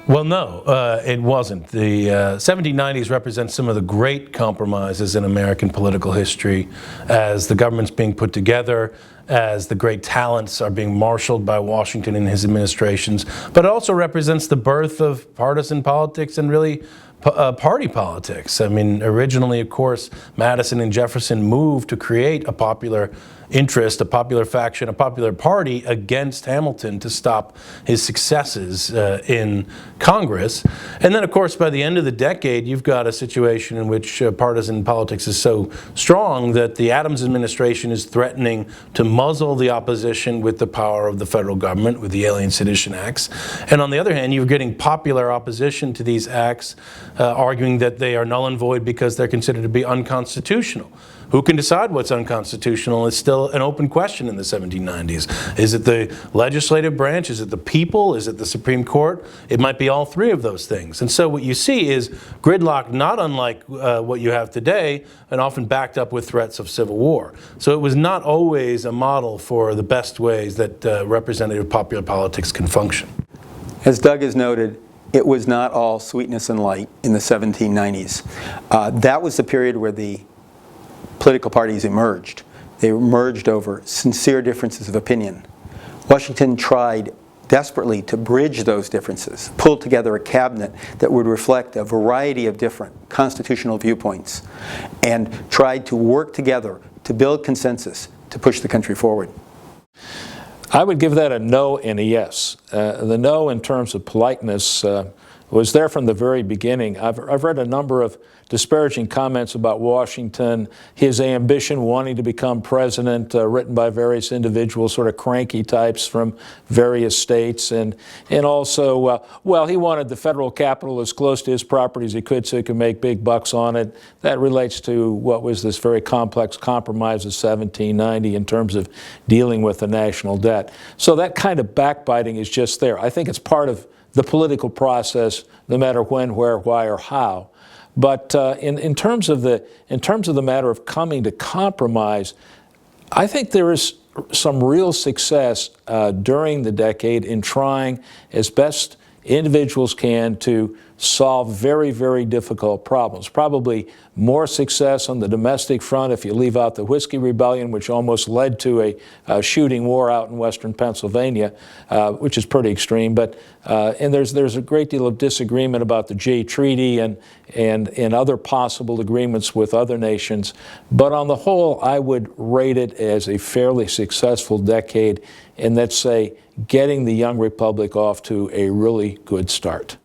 Well, no, it wasn't. The 1790s represents some of the great compromises in American political history as the government's being put together, as the great talents are being marshaled by Washington and his administrations, but it also represents the birth of partisan politics and really party politics. I mean, originally, of course, Madison and Jefferson moved to create a popular interest, a popular faction, a popular party against Hamilton to stop his successes in Congress. And then, of course, by the end of the decade, you've got a situation in which partisan politics is so strong that the Adams administration is threatening to muzzle the opposition with the power of the federal government, with the Alien Sedition Acts. And on the other hand, you're getting popular opposition to these acts, arguing that they are null and void because they're considered to be unconstitutional. Who can decide what's unconstitutional is still an open question in the 1790s. Is it the legislative branch? Is it the people? Is it the Supreme Court? It might be all three of those things. And so what you see is gridlock not unlike what you have today, and often backed up with threats of civil war. So it was not always a model for the best ways that representative popular politics can function. As Doug has noted, it was not all sweetness and light in the 1790s. That was the period where the political parties emerged. They emerged over sincere differences of opinion. Washington tried desperately to bridge those differences, pull together a cabinet that would reflect a variety of different constitutional viewpoints, and tried to work together to build consensus to push the country forward. I would give that a no and a yes. The no in terms of politeness was there from the very beginning. I've read a number of disparaging comments about Washington, his ambition wanting to become president, written by various individuals, sort of cranky types from various states, and also, well, he wanted the federal capital as close to his property as he could so he could make big bucks on it. That relates to what was this very complex compromise of 1790 in terms of dealing with the national debt. So that kind of backbiting is just there. I think it's part of the political process, no matter when, where, why, or how. But in terms of the matter of coming to compromise, I think there is some real success during the decade in trying as best individuals can to solve very, very difficult problems. Probably more success on the domestic front if you leave out the Whiskey Rebellion, which almost led to a shooting war out in western Pennsylvania, which is pretty extreme. But and there's a great deal of disagreement about the Jay Treaty and other possible agreements with other nations. But on the whole, I would rate it as a fairly successful decade in, let's say, getting the young republic off to a really good start.